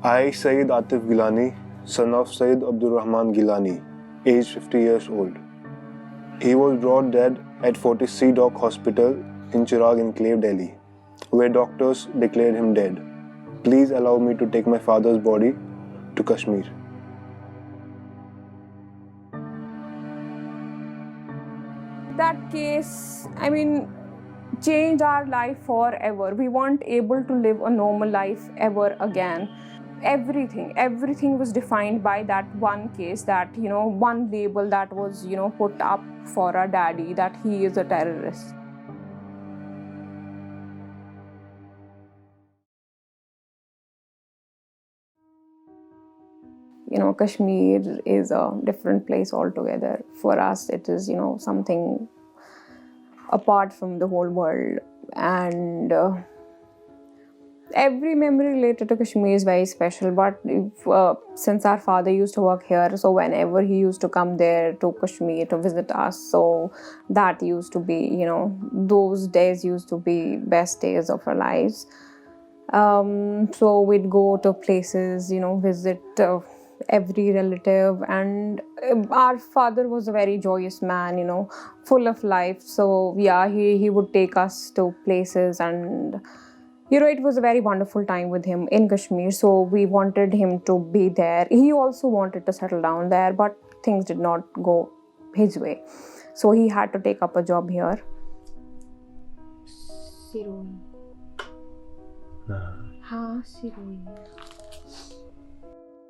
I, Sayyid Atif Geelani, son of Sayyid Abdurrahman Geelani, aged 50 years old. He was brought dead at Fortis Sea Dock Hospital in Chirag Enclave, Delhi, where doctors declared him dead. Please allow me to take my father's body to Kashmir. That case, changed our life forever. We weren't able to live a normal life ever again. Everything was defined by that one case, that, one label that was, put up for our daddy, that he is a terrorist. Kashmir is a different place altogether. For us, it is, something apart from the whole world. And every memory related to Kashmir is very special. But since our father used to work here, so whenever he used to come there to Kashmir to visit us, so that used to be, those days used to be best days of our lives. So we'd go to places, visit every relative, and our father was a very joyous man, full of life. So yeah, he would take us to places, and it was a very wonderful time with him in Kashmir. So we wanted him to be there. He also wanted to settle down there, but things did not go his way. So he had to take up a job here.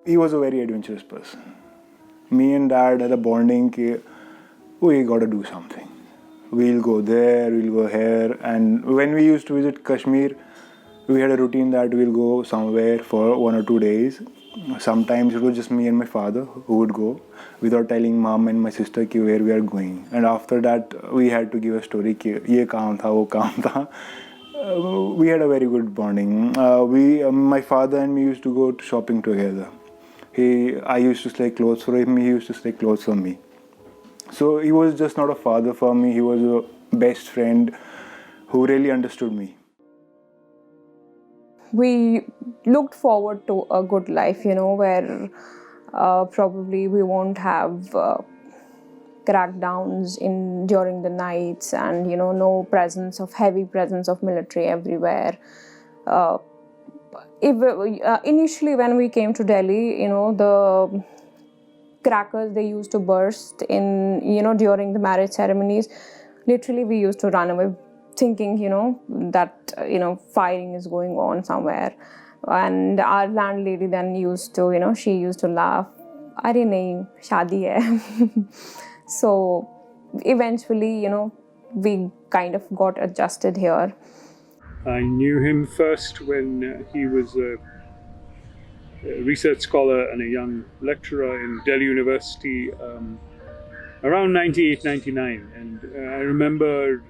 He was a very adventurous person. Me and Dad had a bonding that we got to do something. We'll go there, we'll go here. And when we used to visit Kashmir, we had a routine that we'll go somewhere for 1 or 2 days. Sometimes it was just me and my father who would go without telling mom and my sister where we are going. And after that, we had to give a story ye kaam tha, wo kaam tha. We had a very good bonding. My father and me used to go to shopping together. I used to select clothes for him, he used to select clothes for me. So he was just not a father for me, he was a best friend who really understood me. We looked forward to a good life, where probably we won't have crackdowns during the nights, and no heavy presence of military everywhere. Initially when we came to Delhi, the crackers they used to burst in, during the marriage ceremonies. Literally we used to run away thinking, that, firing is going on somewhere. And our landlady then used to, she used to laugh, "Are nahi, shaadi hai." So eventually, we kind of got adjusted here. I knew him first when he was a research scholar and a young lecturer in Delhi University around 98, 99. And I remember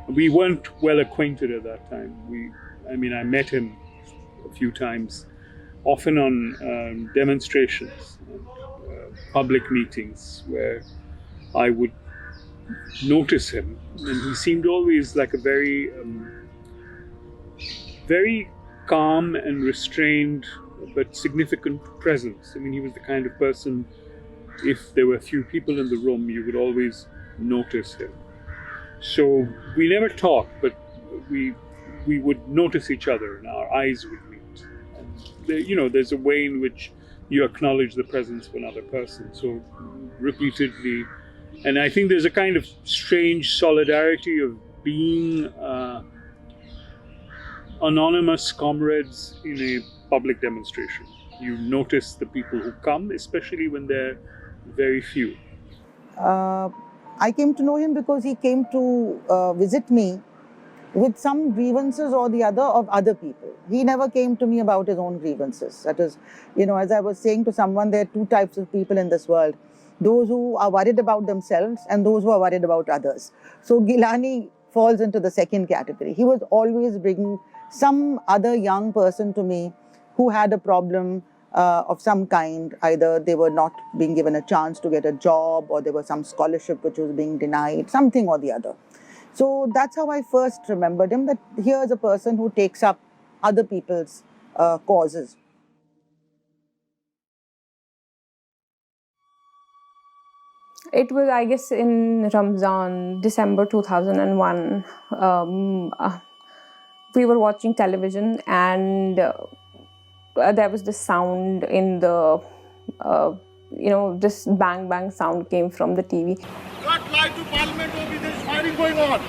we weren't well acquainted at that time. I met him a few times, often on demonstrations and public meetings where I would notice him, and he seemed always like a very calm and restrained but significant presence. He was the kind of person, if there were few people in the room, you would always notice him. So we never talked, but we would notice each other and our eyes would meet. And there's a way in which you acknowledge the presence of another person. So repeatedly, and I think there's a kind of strange solidarity of being anonymous comrades in a public demonstration. You notice the people who come, especially when they're very few. I came to know him because he came to visit me with some grievances or the other of other people. He never came to me about his own grievances. That is, as I was saying to someone, there are two types of people in this world. Those who are worried about themselves and those who are worried about others. So Geelani falls into the second category. He was always bringing some other young person to me who had a problem of some kind. Either they were not being given a chance to get a job, or there was some scholarship which was being denied, something or the other. So that's how I first remembered him, that here's a person who takes up other people's causes. It was, I guess, in Ramzan, December 2001. We were watching television, and there was this sound in the, this bang bang sound came from the TV. Cut live to Parliament, there is firing going on.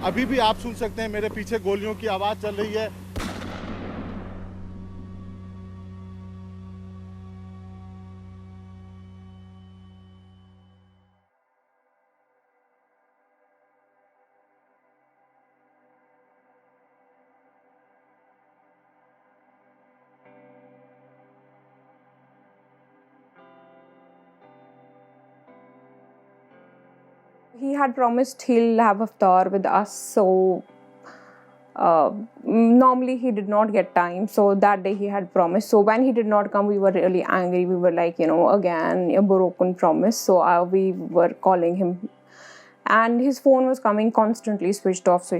अभी भी आप सुन सकते हैं मेरे पीछे गोलियों की आवाज चल रही है. He had promised he'll have iftar with us, so normally he did not get time, so that day he had promised. So when he did not come, we were really angry. We were like, again a broken promise. So we were calling him, and his phone was coming constantly, switched off. So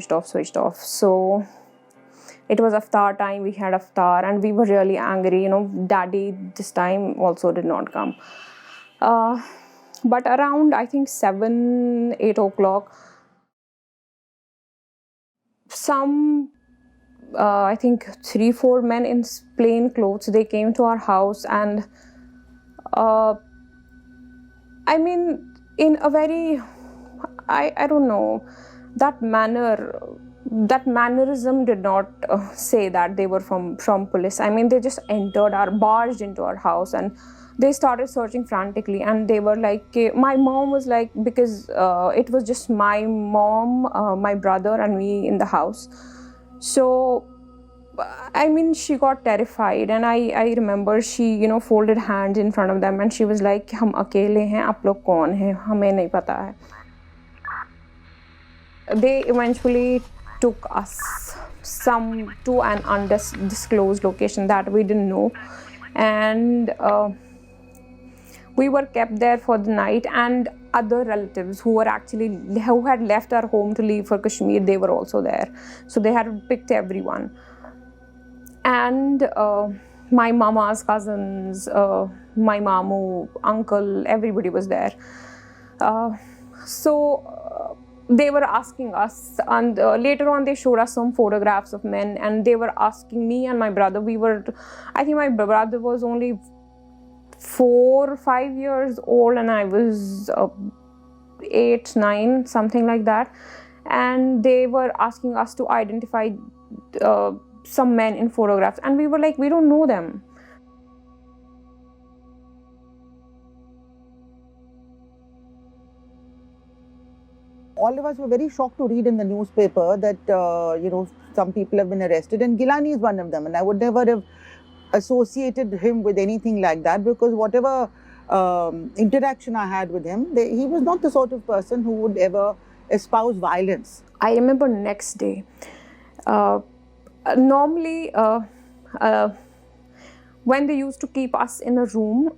it was iftar time, we had iftar, and we were really angry. Daddy this time also did not come. But around, I think 7, 8 o'clock, some, I think 3, 4 men in plain clothes, they came to our house, and I mean, in a very, I don't know, that mannerism did not say that they were from police. I mean, they just barged into our house, and they started searching frantically, and they were like, my mom was like, because it was just my mom, my brother and me in the house. So, I mean, she got terrified, and I remember she, folded hands in front of them, and she was like, hum akele hain, aap log kaun hain, hame nahi pata hai. They eventually took us to an undisclosed location that we didn't know, and we were kept there for the night, and other relatives who had left our home to leave for Kashmir, they were also there. So they had picked everyone. And my mama's cousins, my mamu, uncle, everybody was there. They were asking us, and later on they showed us some photographs of men, and they were asking me and my brother. I think my brother was only 4 or 5 years old, and I was 8, 9, something like that. And they were asking us to identify some men in photographs, and we were like, we don't know them. All of us were very shocked to read in the newspaper that, some people have been arrested, and Geelani is one of them. And I would never have associated him with anything like that, because whatever interaction I had with him, he was not the sort of person who would ever espouse violence. I remember next day, normally when they used to keep us in a room,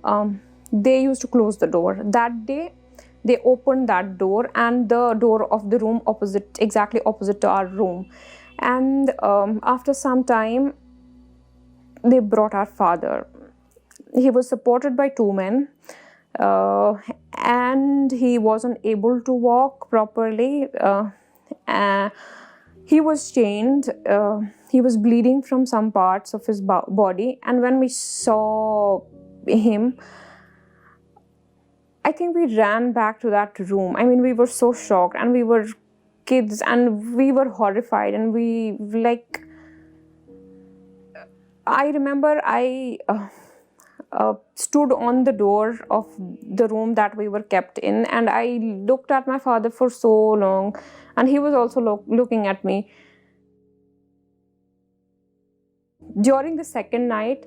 they used to close the door. That day, they opened that door, and the door of the room exactly opposite to our room. And after some time, they brought our father. He was supported by 2 men, and he wasn't able to walk properly. He was chained. He was bleeding from some parts of his body. And when we saw him, I think we ran back to that room. I mean, we were so shocked, and we were kids, and we were horrified, and we I remember I stood on the door of the room that we were kept in, and I looked at my father for so long, and he was also looking at me. During the second night,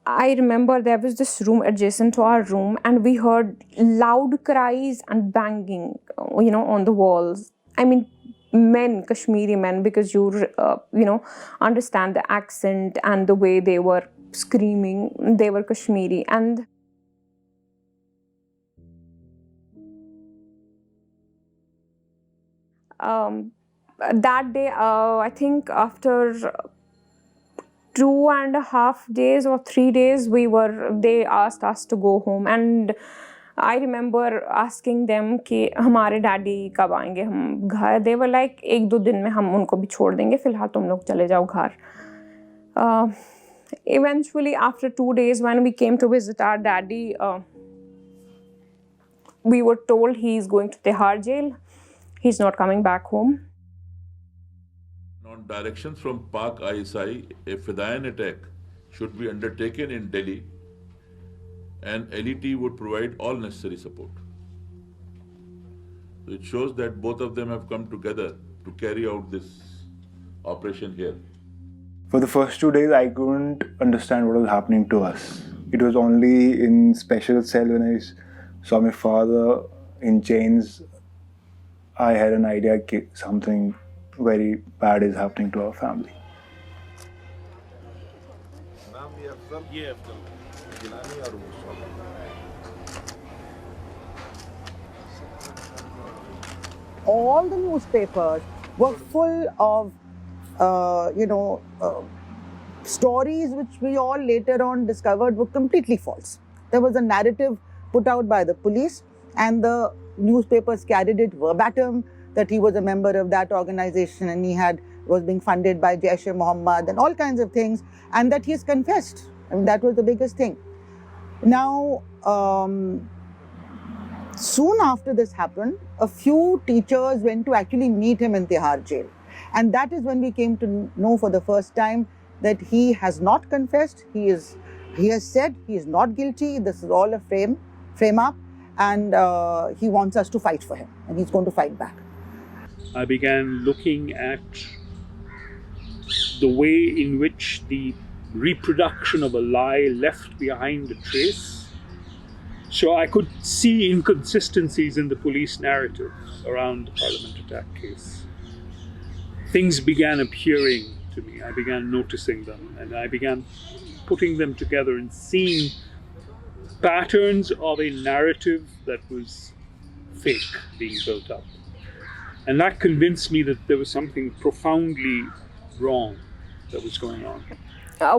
I remember there was this room adjacent to our room, and we heard loud cries and banging, on the walls. I mean, men, Kashmiri men, because you understand the accent and the way they were screaming. They were Kashmiri, and that day, I think after 2.5 days or 3 days, they asked us to go home, and I remember asking them कि हमारे daddy कब आएंगे हम घर. They were like 1-2 दिन में हम उनको भी छोड़ देंगे, फिलहाल तुम लोग चले जाओ घर. Eventually, after 2 days, when we came to visit our daddy, we were told he's going to S.A.R jail. He's not coming back home. On directions from Pak ISI, a Fidayeen attack should be undertaken in Delhi, and LET would provide all necessary support. So it shows that both of them have come together to carry out this operation here. For the first 2 days, I couldn't understand what was happening to us. It was only in special cell when I saw my father in chains, I had an idea that something very bad is happening to our family. All the newspapers were full of, stories which we all later on discovered were completely false. There was a narrative put out by the police, and the newspapers carried it verbatim that he was a member of that organization and he was being funded by Jaish-e-Mohammed and all kinds of things, and that he's confessed. I mean, that was the biggest thing. Now, soon after this happened, a few teachers went to actually meet him in S.A.R jail. And that is when we came to know for the first time that he has not confessed. He has said he is not guilty. This is all a frame up, and he wants us to fight for him, and he's going to fight back. I began looking at the way in which the reproduction of a lie left behind a trace. So I could see inconsistencies in the police narrative around the Parliament attack case. Things began appearing to me. I began noticing them, and I began putting them together and seeing patterns of a narrative that was fake being built up. And that convinced me that there was something profoundly wrong that was going on.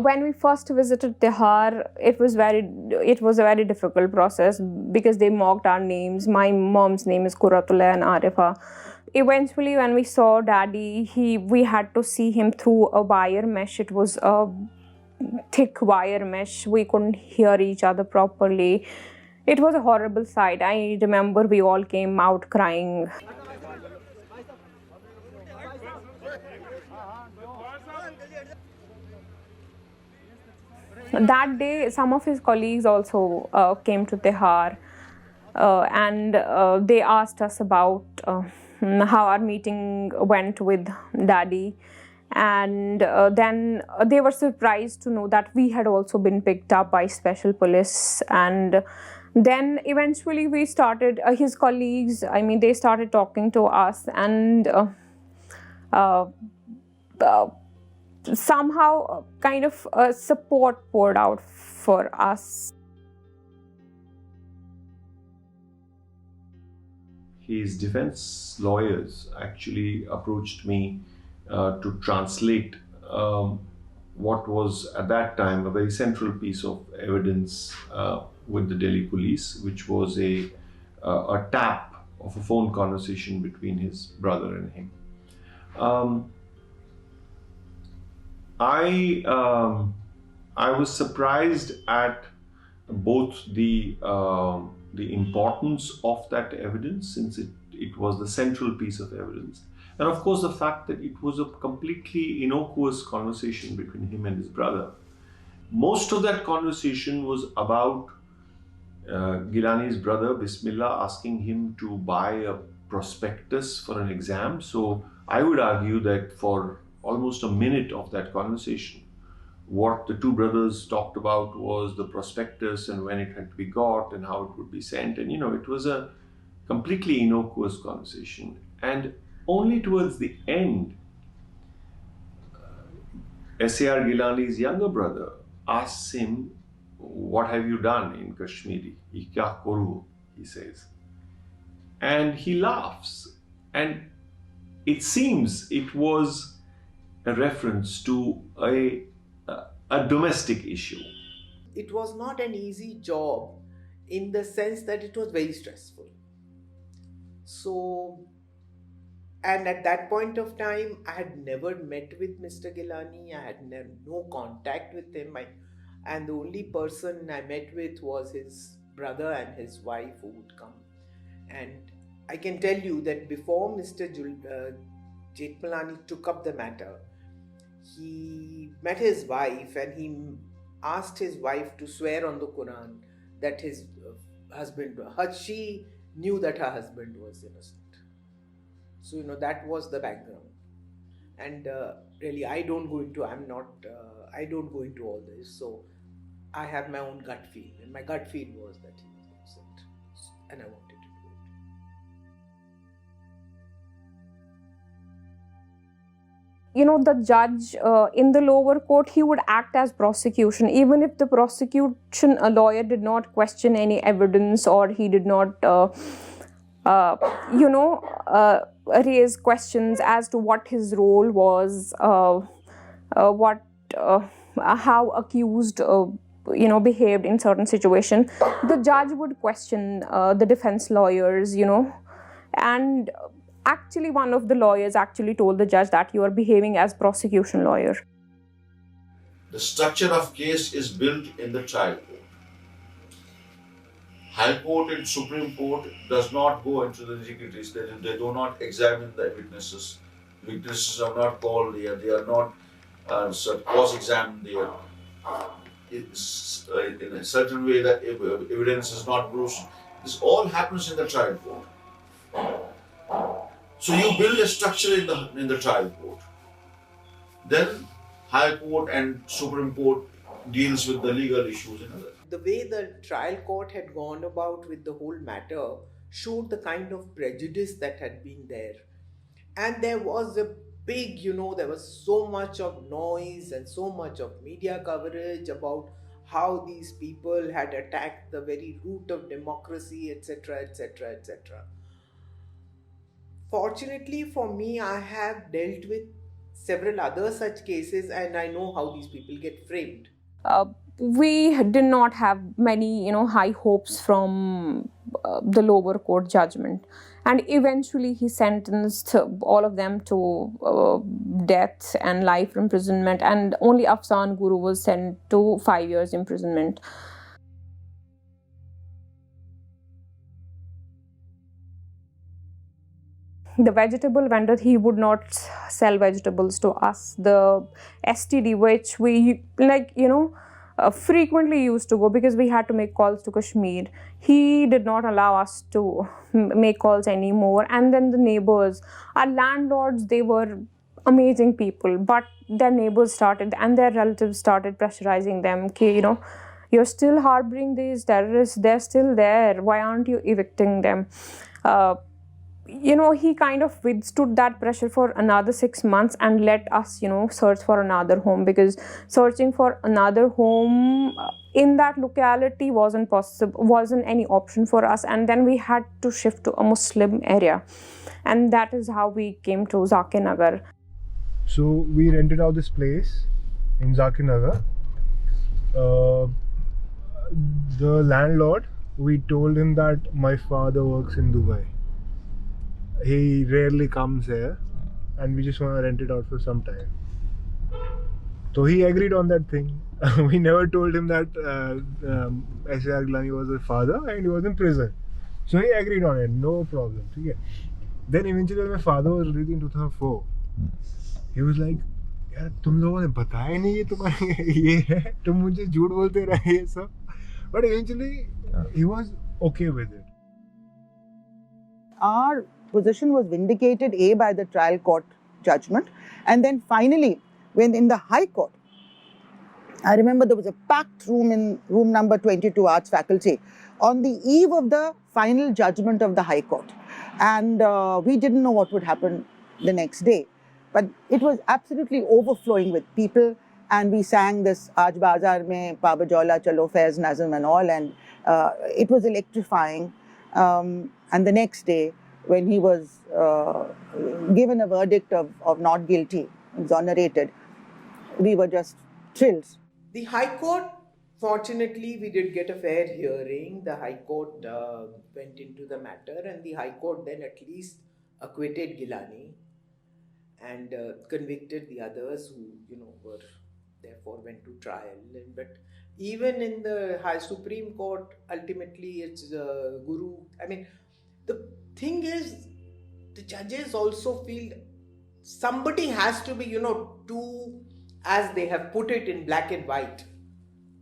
When we first visited S.A.R, it was a very difficult process because they mocked our names. My mom's name is Kuratullah and Arifa. Eventually, when we saw Daddy, we had to see him through a wire mesh. It was a thick wire mesh. We couldn't hear each other properly. It was a horrible sight. I remember we all came out crying. That day, some of his colleagues also came to S.A.R and they asked us about how our meeting went with Daddy. And then they were surprised to know that we had also been picked up by special police. And then eventually we started, his colleagues, they started talking to us, and somehow kind of support poured out for us. His defense lawyers actually approached me to translate what was at that time a very central piece of evidence with the Delhi police, which was a tap of a phone conversation between his brother and him. I was surprised at both the importance of that evidence, since it was the central piece of evidence, and of course the fact that it was a completely innocuous conversation between him and his brother. Most of that conversation was about Geelani's brother Bismillah asking him to buy a prospectus for an exam. So I would argue that for almost a minute of that conversation, what the two brothers talked about was the prospectus and when it had to be got and how it would be sent. And it was a completely innocuous conversation. And only towards the end, S.A.R Geelani's younger brother asks him, "What have you done in Kashmiri?" "Ye kya karu," he says. And he laughs. And it seems it was a reference to a domestic issue. It was not an easy job in the sense that it was very stressful. So, and at that point of time, I had never met with Mr. Geelani. I had no contact with him. And the only person I met with was his brother and his wife who would come. And I can tell you that before Mr. Jethmalani took up the matter, he met his wife and he asked his wife to swear on the Quran that his husband, she knew that her husband was innocent. So, that was the background. And really, I don't go into all this. So, I have my own gut feel. And my gut feel was that he was innocent. And I wanted to do it. The judge in the lower court, he would act as prosecution. Even if the prosecution lawyer did not question any evidence, or he did not, raise questions as to what his role was, how accused, behaved in certain situation, the judge would question the defense lawyers, and actually one of the lawyers actually told the judge that you are behaving as prosecution lawyer. The structure of case is built in the trial court. High Court and Supreme Court does not go into the nitty-gritties. They do not examine the witnesses. Witnesses are not called here. They are not cross-examined here. In a certain way, that evidence is not produced. This all happens in the trial court. So you build a structure in the trial court. Then High Court and Supreme Court deals with the legal issues and others. The way the trial court had gone about with the whole matter showed the kind of prejudice that had been there. And there was a big, there was so much of noise and so much of media coverage about how these people had attacked the very root of democracy, etc., etc., etc. Fortunately for me, I have dealt with several other such cases and I know how these people get framed. We did not have many, high hopes from the lower court judgment. And eventually he sentenced all of them to death and life imprisonment. And only Afsan Guru was sent to 5 years imprisonment. The vegetable vendor, he would not sell vegetables to us. The STD, which we frequently used to go because we had to make calls to Kashmir, he did not allow us to make calls anymore. And then the neighbors, our landlords, they were amazing people, but their neighbors started and their relatives started pressurizing them. You're still harboring these terrorists, they're still there, why aren't you evicting them? He kind of withstood that pressure for another 6 months and let us, search for another home, because searching for another home in that locality wasn't any option for us. And then we had to shift to a Muslim area. And that is how we came to Zakir Nagar. So we rented out this place in Zakir Nagar. The landlord, we told him that my father works in Dubai. He rarely comes here and we just want to rent it out for some time. So he agreed on that thing. We never told him that S.A.R Geelani was his father and he was in prison. So he agreed on it, no problem. Okay. Then eventually when my father was released in 2004, he was like, यार तुम लोगों ने बताया नहीं ये तुम्हारे ये है, तुम मुझे झूठ बोलते रहे ये सब. But eventually he was okay with it. Our position was vindicated, by the trial court judgment, and then finally, when in the High Court, I remember there was a packed room in room number 22, Arts Faculty, on the eve of the final judgment of the High Court. And we didn't know what would happen the next day. But it was absolutely overflowing with people, and we sang this Aaj Bazaar Mein, Paba Jola Chalo Faiz Nazm and all, and it was electrifying. And the next day, when he was given a verdict of not guilty, exonerated, we were just thrilled. The High Court, fortunately, we did get a fair hearing. The High Court went into the matter, and the High Court then at least acquitted Geelani and convicted the others who, were therefore went to trial. But even in the High Supreme Court, ultimately it's Guru. I mean, the thing is, the judges also feel somebody has to be, to, as they have put it in black and white,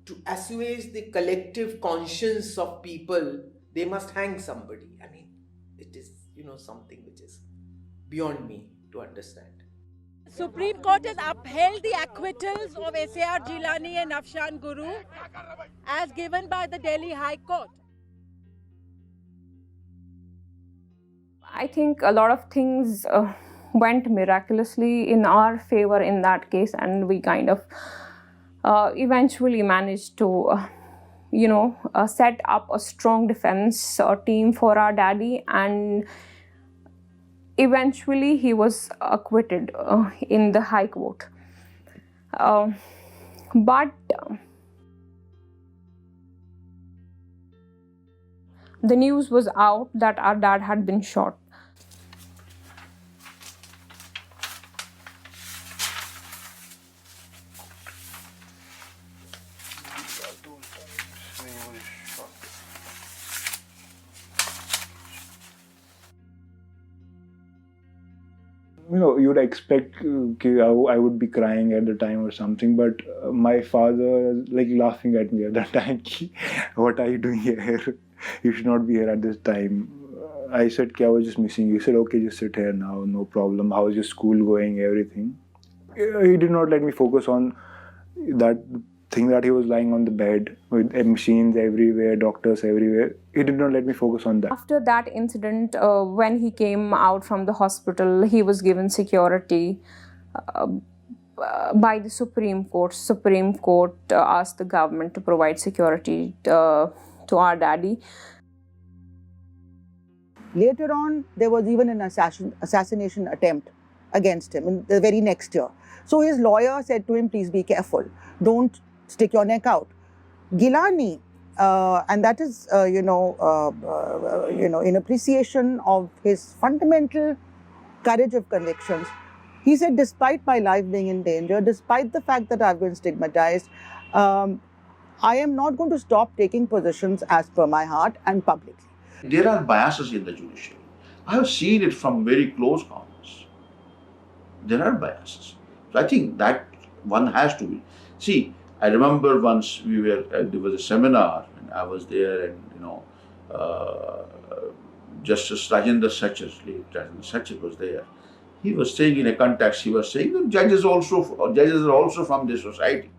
to assuage the collective conscience of people, they must hang somebody. I mean, it is, something which is beyond me to understand. Supreme Court has upheld the acquittals of S.A.R Geelani and Afshan Guru as given by the Delhi High Court. I think a lot of things went miraculously in our favor in that case, and we kind of eventually managed to set up a strong defense team for our daddy, and eventually he was acquitted in the High Court. But the news was out that our dad had been shot. You'd expect I would be crying at the time or something, but my father was laughing at me at that time. What are you doing here? You should not be here at this time. I said, I was just missing you. He said, okay, just sit here now, no problem. How's your school going, everything? He did not let me focus on that thing that he was lying on the bed with machines everywhere, doctors everywhere. He did not let me focus on that. After that incident, when he came out from the hospital, he was given security by the Supreme Court. Supreme Court asked the government to provide security to our daddy. Later on, there was even an assassination attempt against him in the very next year. So his lawyer said to him, please be careful. Don't stick your neck out. Geelani, and that is, in appreciation of his fundamental courage of convictions, he said, despite my life being in danger, despite the fact that I've been stigmatized, I am not going to stop taking positions as per my heart and publicly. There are biases in the judiciary. I have seen it from very close corners. There are biases. So I think that one has to be. See, I remember once there was a seminar and I was there, and Justice Rajendra Sachar was there. He was saying in a context, he was saying that judges are also from this society.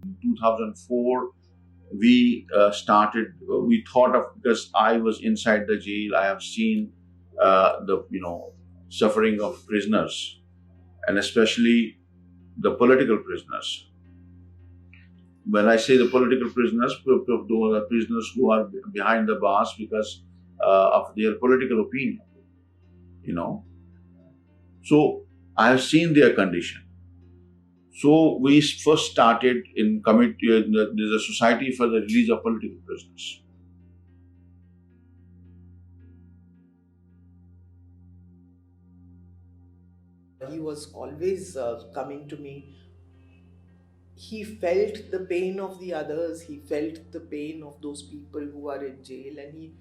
In 2004, we thought of, because I was inside the jail, I have seen the suffering of prisoners, and especially the political prisoners. When I say the political prisoners, those are prisoners who are behind the bars because of their political opinion, So I have seen their condition. So we first started in committee. There's a society for the release of political prisoners. He was always coming to me. He felt the pain of the others. He felt the pain of those people who are in jail, and he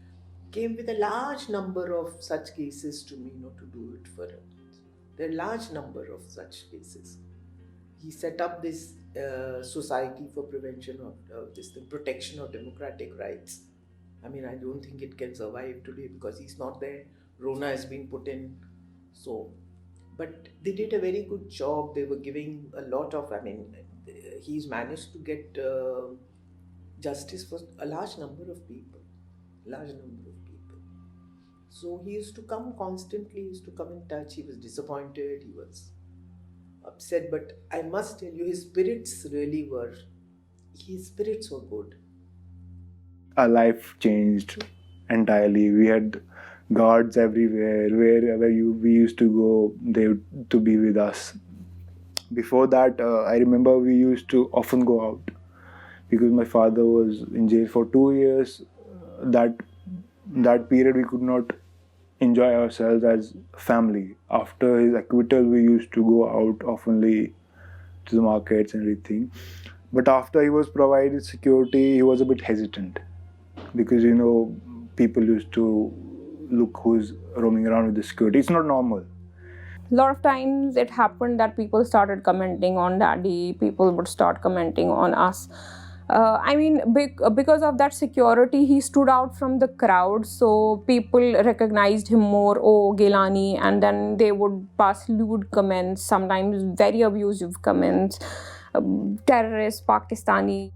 came with a large number of such cases to me, to do it for him. There are a large number of such cases. He set up this society for prevention of protection of democratic rights. I mean, I don't think it can survive today because he's not there. Rona has been put in. So, but they did a very good job. They were giving a lot of, he's managed to get justice for a large number of people. So he used to come constantly, he used to come in touch. He was disappointed, he was upset, but I must tell you, his spirits were good. Our life changed entirely. We had guards everywhere. Wherever we used to go, they would to be with us. Before that, I remember we used to often go out because my father was in jail for 2 years. That period we could not enjoy ourselves as family. After his acquittal, we used to go out oftenly to the markets and everything. But after he was provided security, he was a bit hesitant because people used to look who's roaming around with the security. It's not normal. A lot of times it happened that people started commenting on daddy, people would start commenting on us. Because of that security, he stood out from the crowd, so people recognized him more. Oh, Geelani, and then they would pass lewd comments, sometimes very abusive comments, terrorist, Pakistani.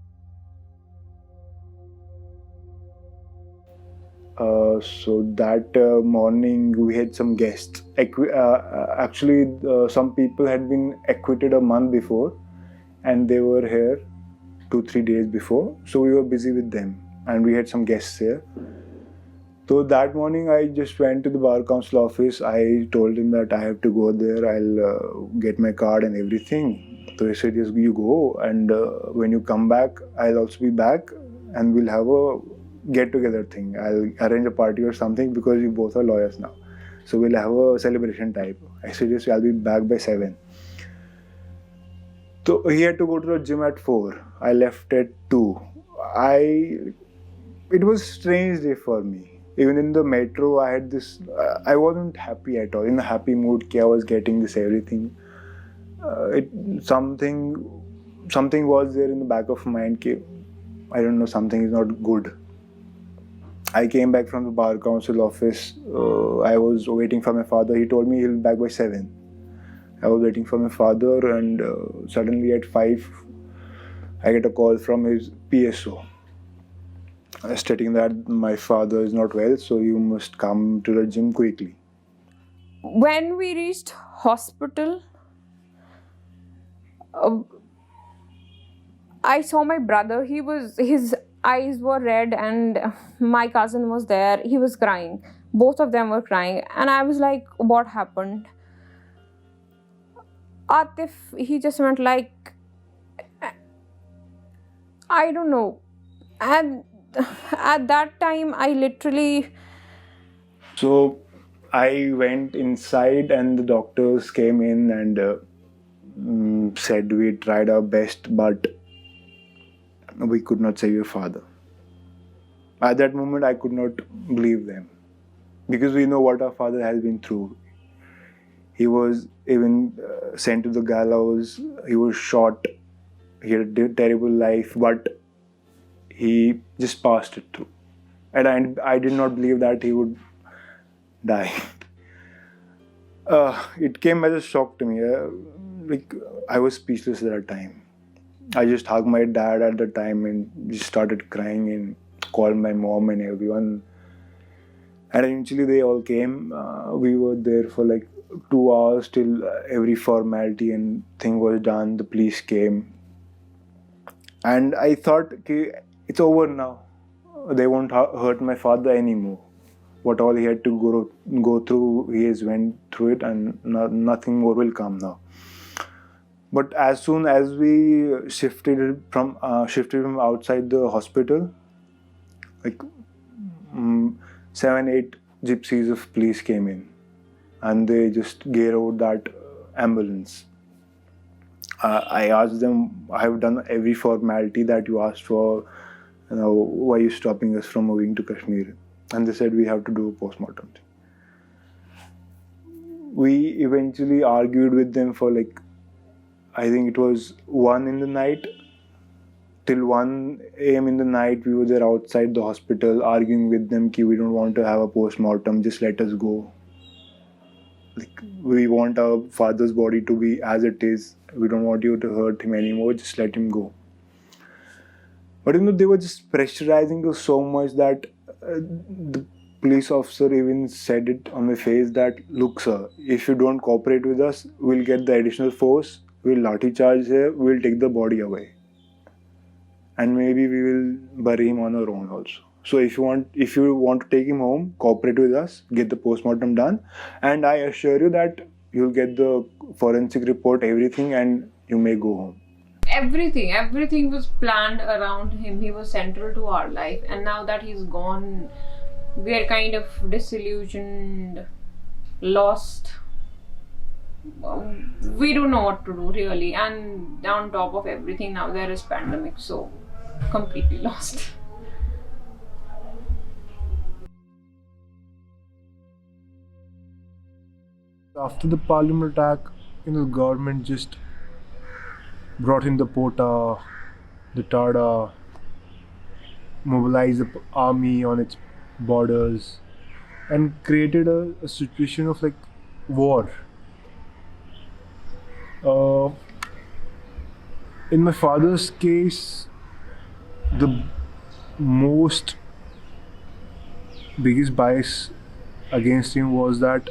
So that morning we had some guests. Actually, some people had been acquitted a month before, and they were here 2-3 days before. So we were busy with them, and we had some guests here. So that morning I just went to the bar council office. I told him that I have to go there. I'll get my card and everything. So he said, yes, you go, and when you come back, I'll also be back, and we'll have a get-together thing. I'll arrange a party or something because you both are lawyers now. So we'll have a celebration type. I said, yes, I'll be back by 7. So he had to go to the gym at 4. I left at 2. It was a strange day for me. Even in the metro, I had this, I wasn't happy at all. In a happy mood, I was getting this everything. Something was there in the back of my mind. I don't know, something is not good. I came back from the bar council office. I was waiting for my father. He told me he'll be back by 7. I was waiting for my father, and suddenly at 5, I get a call from his PSO stating that my father is not well, so you must come to the gym quickly. When we reached hospital, I saw my brother. His eyes were red, and my cousin was there. He was crying. Both of them were crying, and I was like, what happened? Atif, he just went like, I don't know. And at that time, I literally... So I went inside, and the doctors came in and said we tried our best, but we could not save your father. At that moment, I could not believe them, because we know what our father has been through. He was even sent to the gallows. He was shot. He had a terrible life, but he just passed it through. And I did not believe that he would die. It came as a shock to me. I was speechless at that time. I just hugged my dad at the time and just started crying and called my mom and everyone. And eventually they all came. We were there for like 2 hours till every formality and thing was done. The police came. And I thought, okay, it's over now. They won't hurt my father anymore. What all he had to go through, he has went through it, and nothing more will come now. But as soon as we shifted him from outside the hospital, like 7-8 gypsies of police came in, and they just geared out that ambulance. I asked them, I have done every formality that you asked for. Why are you stopping us from moving to Kashmir? And they said we have to do a postmortem. We eventually argued with them for like, I think it was 1 in the night. Till 1 a.m. in the night, we were there outside the hospital arguing with them that we don't want to have a postmortem, just let us go. Like, we want our father's body to be as it is. We don't want you to hurt him anymore, just let him go. But they were just pressurizing us so much that the police officer even said it on my face that, look sir, if you don't cooperate with us, we'll get the additional force, we'll lathi charge here, we'll take the body away. And maybe we will bury him on our own also. So if you want to take him home, cooperate with us, get the postmortem done, and I assure you that you'll get the forensic report, everything, and you may go home. Everything was planned around him. He was central to our life, and now that he's gone, we are kind of disillusioned, lost. We don't know what to do really, and on top of everything now there is pandemic, so completely lost. After the parliament attack, the government just brought in the POTA, the TADA, mobilized the army on its borders, and created a situation of like war. In my father's case, the biggest bias against him was that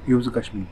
he was a Kashmiri.